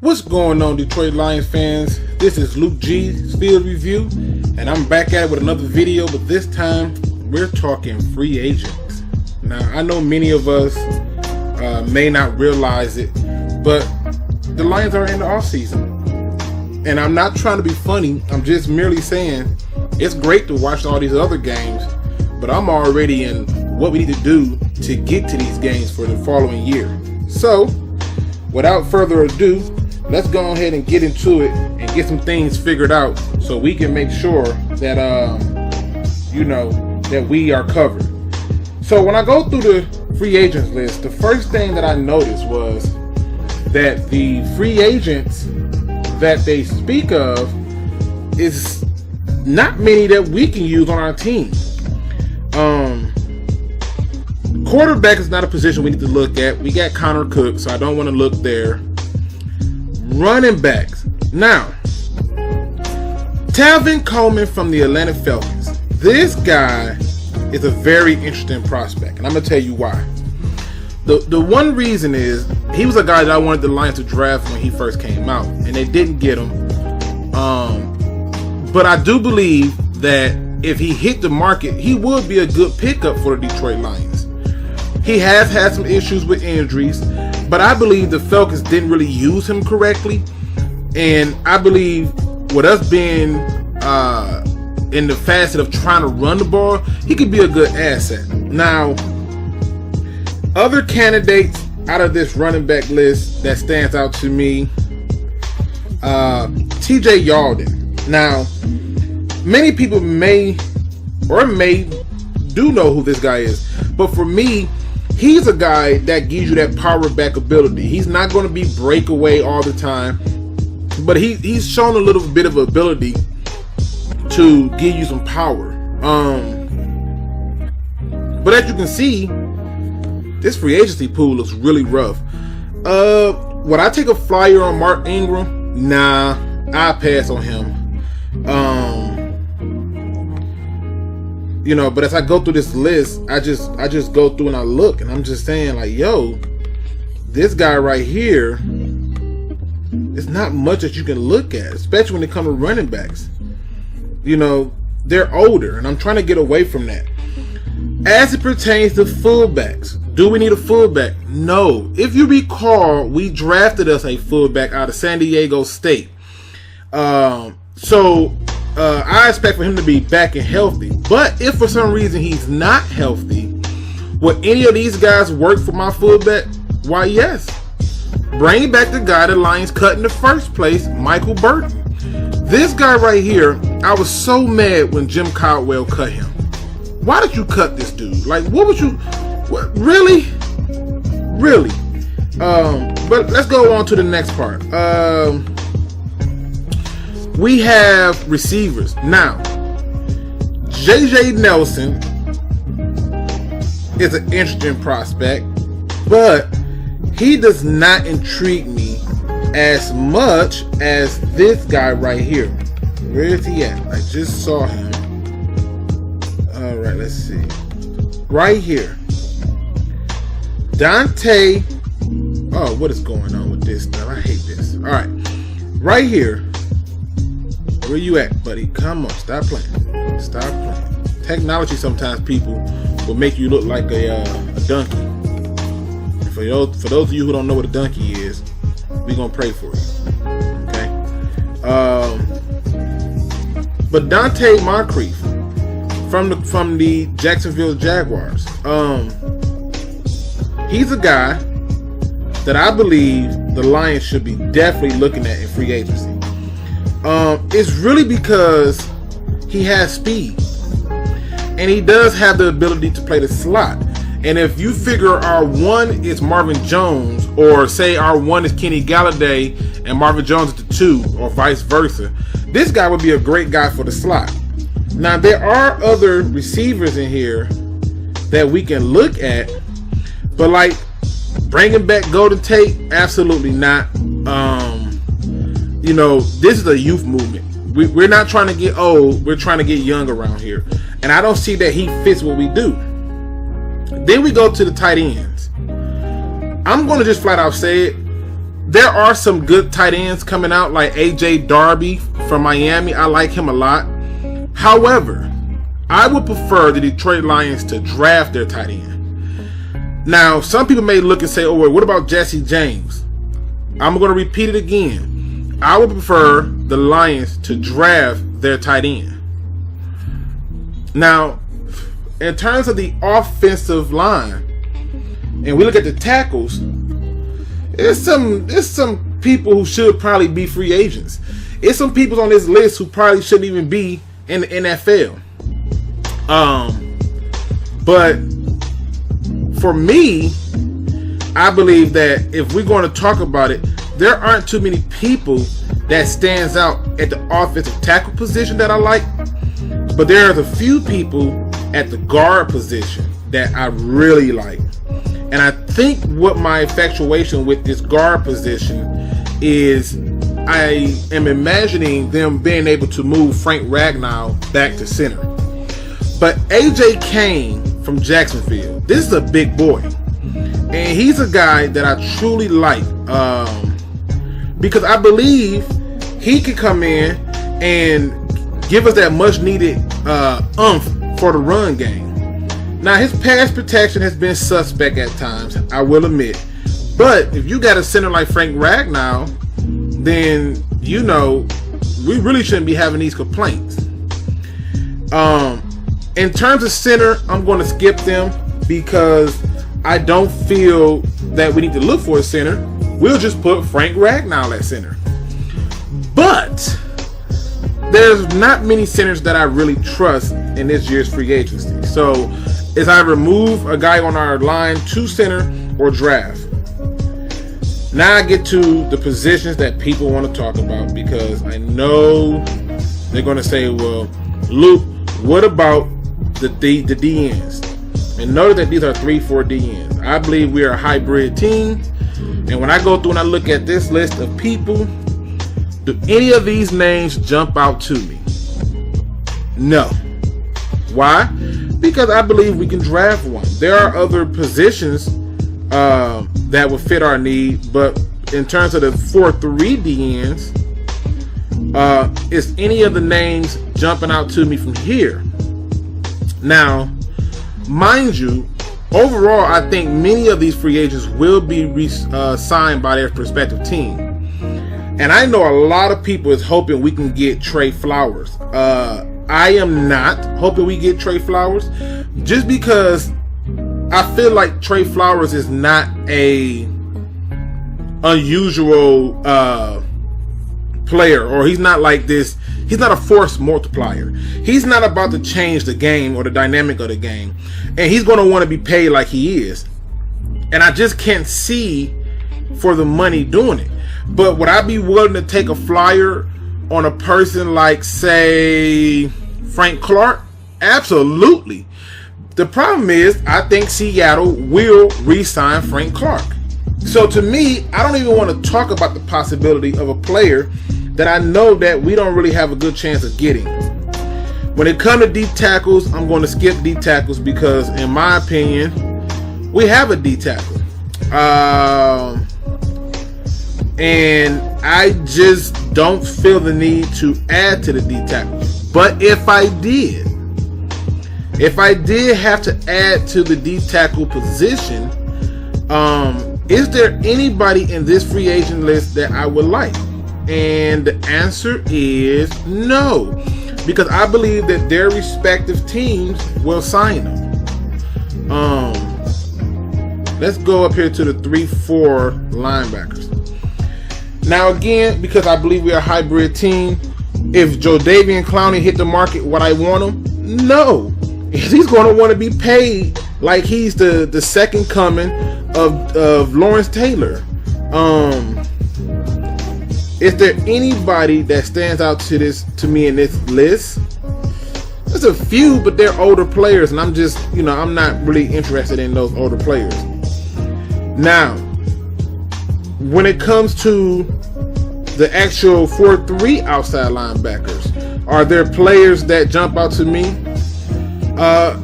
What's going on, Detroit Lions fans? This is Luke G's Field Review, and I'm back at it with another video, but this time we're talking free agents. Now, I know many of us may not realize it, but the Lions are in the offseason. And I'm not trying to be funny, I'm just merely saying it's great to watch all these other games, but I'm already in what we need to do to get to these games for the following year. So, without further ado, let's go ahead and get into it and get some things figured out so we can make sure that that we are covered. So when I go through the free agents list, the first thing that I noticed was that the free agents that they speak of is not many that we can use on our team. Quarterback is not a position we need to look at. We got Connor Cook, so I don't want to look there. Running backs. Now, Tevin Coleman from the Atlanta Falcons. This guy is a very interesting prospect, and I'm going to tell you why. The one reason is he was a guy that I wanted the Lions to draft when he first came out, and they didn't get him. But I do believe that if he hit the market, he would be a good pickup for the Detroit Lions. He has had some issues with injuries, but I believe the Falcons didn't really use him correctly. And I believe with us being in the facet of trying to run the ball, he could be a good asset. Now, other candidates out of this running back list that stands out to me, TJ Yeldon. Now, many people may do know who this guy is, but for me, he's a guy that gives you that power back ability. He's not going to be breakaway all the time, but he's shown a little bit of ability to give you some power. But as you can see, this free agency pool looks really rough. Would I take a flyer on Mark Ingram? Nah, I pass on him. But as I go through this list, I just go through and I look, and I'm just saying, like, yo, this guy right here, it's not much that you can look at, especially when it comes to running backs. They're older, and I'm trying to get away from that. As it pertains to fullbacks, do we need a fullback? No. If you recall, we drafted us a fullback out of San Diego State. I expect for him to be back and healthy. But if for some reason he's not healthy, would any of these guys work for my fullback? Why, yes. Bring back the guy the Lions cut in the first place, Michael Burton. This guy right here, I was so mad when Jim Caldwell cut him. Why did you cut this dude? Like, really? Really? But let's go on to the next part. We have receivers. Now, J.J. Nelson is an interesting prospect, but he does not intrigue me as much as this guy right here. Where is he at? I just saw him. All right, let's see. Right here. Dante. Oh, what is going on with this stuff? I hate this. All right. Right here. Where you at, buddy? Come on, stop playing. Stop playing. Technology sometimes, people, will make you look like a donkey. And for those of you who don't know what a donkey is, we're gonna pray for you. Okay. But Dante Moncrief from the Jacksonville Jaguars. He's a guy that I believe the Lions should be definitely looking at in free agency. It's really because he has speed, and he does have the ability to play the slot. And if you figure our one is Marvin Jones, or say our one is Kenny Galladay and Marvin Jones is the two, or vice versa, this guy would be a great guy for the slot. Now, there are other receivers in here that we can look at, but like bringing back Golden Tate, absolutely not. This is a youth movement. We're not trying to get old. We're trying to get young around here. And I don't see that he fits what we do. Then we go to the tight ends. I'm going to just flat out say it. there are some good tight ends coming out, like AJ Darby from Miami. I like him a lot. However, I would prefer the Detroit Lions to draft their tight end. Now, some people may look and say, oh, well, what about Jesse James? I'm going to repeat it again. I would prefer the Lions to draft their tight end. Now, in terms of the offensive line, and we look at the tackles, there's some people who should probably be free agents. It's some people on this list who probably shouldn't even be in the NFL. But for me, I believe that if we're going to talk about it, there aren't too many people that stands out at the offensive tackle position that I like. But there's a few people at the guard position that I really like. And I think what my infatuation with this guard position is, I am imagining them being able to move Frank Ragnow back to center. But AJ Kane from Jacksonville, this is a big boy. And he's a guy that I truly like, because I believe he could come in and give us that much needed oomph for the run game. Now, his pass protection has been suspect at times, I will admit. But if you got a center like Frank Ragnow, then, you know, we really shouldn't be having these complaints. In terms of center, I'm going to skip them because I don't feel that we need to look for a center. We'll just put Frank Ragnow at center. But there's not many centers that I really trust in this year's free agency. So it's either move a guy on our line to center or draft. Now I get to the positions that people want to talk about, because I know they're going to say, well, Luke, what about the DNs? And notice that these are 3-4 DNs. I believe we are a hybrid team. And when I go through and I look at this list of people, do any of these names jump out to me? No. Why? Because I believe we can draft one. There are other positions that would fit our need, but in terms of the 4-3 DNs, is any of the names jumping out to me from here? Now, mind you, overall, I think many of these free agents will be signed by their prospective team. And I know a lot of people is hoping we can get Trey Flowers. I am not hoping we get Trey Flowers, just because I feel like Trey Flowers is not a unusual player, or he's not like this. He's not a force multiplier. He's not about to change the game or the dynamic of the game. And he's going to want to be paid like he is. And I just can't see for the money doing it. But would I be willing to take a flyer on a person like, say, Frank Clark? Absolutely. The problem is, I think Seattle will re-sign Frank Clark. So to me, I don't even want to talk about the possibility of a player that I know that we don't really have a good chance of getting. When it comes to deep tackles, I'm going to skip deep tackles because, in my opinion, we have a deep tackle. And I just don't feel the need to add to the deep tackle. But if I did have to add to the deep tackle position, is there anybody in this free agent list that I would like? And the answer is no, because I believe that their respective teams will sign them. Let's go up here to the 3-4 linebackers. Now again, because I believe we are a hybrid team, if Jodavian Clowney hit the market what I want him, no. He's going to want to be paid like he's the second coming of Lawrence Taylor. Is there anybody that stands out to me in this list? There's a few, but they're older players, and I'm just, I'm not really interested in those older players. Now, when it comes to the actual 4-3 outside linebackers, are there players that jump out to me?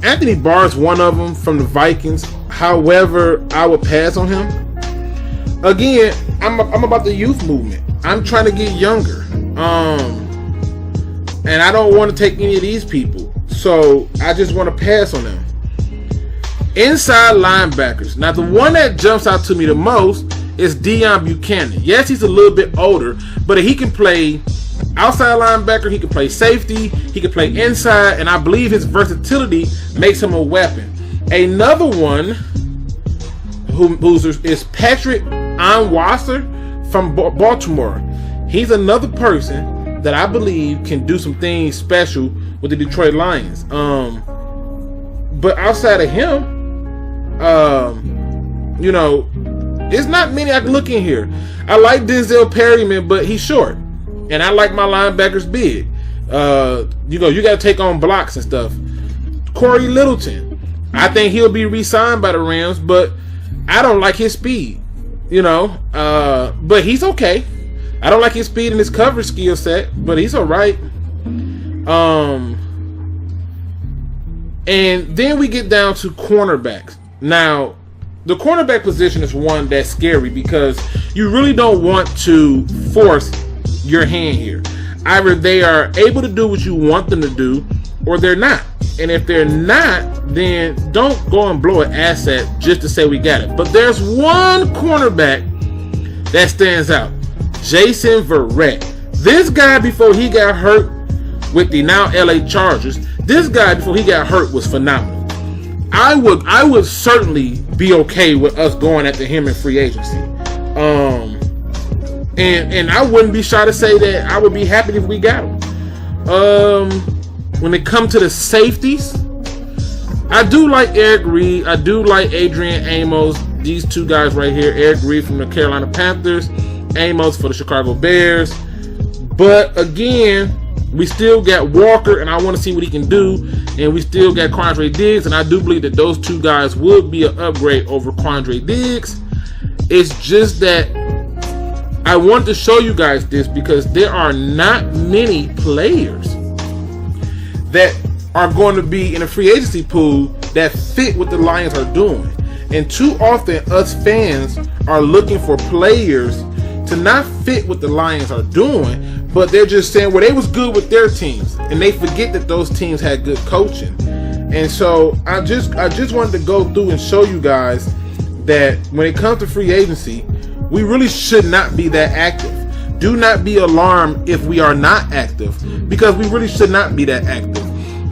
Anthony Barr is one of them from the Vikings. However, I would pass on him. Again, I'm about the youth movement. I'm trying to get younger. And I don't want to take any of these people. So I just want to pass on them. Inside linebackers. Now the one that jumps out to me the most is Deion Buchanan. Yes, he's a little bit older, but he can play outside linebacker, he can play safety, he can play inside, and I believe his versatility makes him a weapon. Another one is Patrick Onwuasor from Baltimore. He's another person that I believe can do some things special with the Detroit Lions. But outside of him, you know, there's not many I can look in here. I like Denzel Perryman, but he's short, and I like my linebackers big. You know, you got to take on blocks and stuff. Corey Littleton, I think he'll be re-signed by the Rams, but I don't like his speed. You know, but he's okay. I don't like his speed and his coverage skill set, but he's all right. And then we get down to cornerbacks. Now, the cornerback position is one that's scary because you really don't want to force your hand here. Either they are able to do what you want them to do, or they're not. And if they're not, then don't go and blow an asset just to say we got it. But there's one cornerback that stands out. Jason Verrett. This guy, before he got hurt with the now LA Chargers, this guy before he got hurt was phenomenal. I would certainly be okay with us going after him in free agency. And I wouldn't be shy to say that I would be happy if we got him. When it comes to the safeties, I do like Eric Reed. I do like Adrian Amos. These two guys right here, Eric Reed from the Carolina Panthers, Amos for the Chicago Bears. But again, we still got Walker, and I want to see what he can do. And we still got Quandre Diggs, and I do believe that those two guys would be an upgrade over Quandre Diggs. It's just that I want to show you guys this because there are not many players that are going to be in a free agency pool that fit what the Lions are doing. And too often, us fans are looking for players to not fit what the Lions are doing, but they're just saying, well, they was good with their teams, and they forget that those teams had good coaching. And so I just wanted to go through and show you guys that when it comes to free agency, we really should not be that active. Do not be alarmed if we are not active, because we really should not be that active.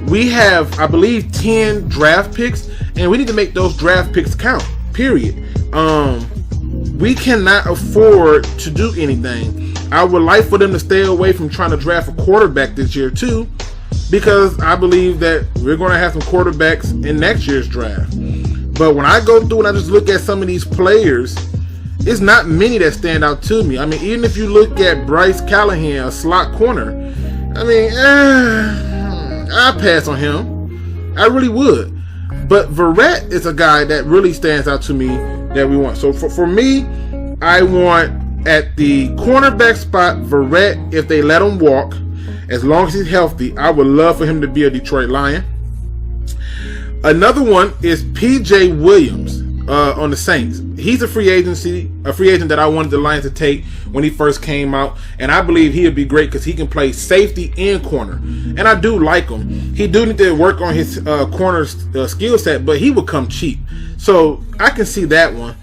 We have, I believe, 10 draft picks, and we need to make those draft picks count, period. We cannot afford to do anything. I would like for them to stay away from trying to draft a quarterback this year too, because I believe that we're going to have some quarterbacks in next year's draft. But when I go through and I just look at some of these players, it's not many that stand out to me. I mean, even if you look at Bryce Callahan, a slot corner, I mean, I'd pass on him. I really would. But Verrett is a guy that really stands out to me that we want. So for me, I want at the cornerback spot Verrett, if they let him walk, as long as he's healthy. I would love for him to be a Detroit Lion. Another one is P.J. Williams on the Saints. He's a free agent that I wanted the Lions to take when he first came out, and I believe he would be great because he can play safety and corner, and I do like him. He do need to work on his corner skill set, but he will come cheap, so I can see that one.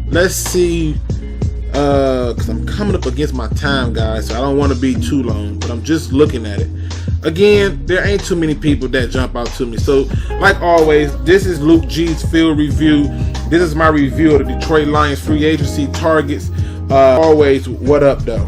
Let's see, because I'm coming up against my time, guys, so I don't want to be too long, but I'm just looking at it. Again, there ain't too many people that jump out to me. So, like always, this is Luke G's Field Review. This is my review of the Detroit Lions free agency targets. Always, what up, though?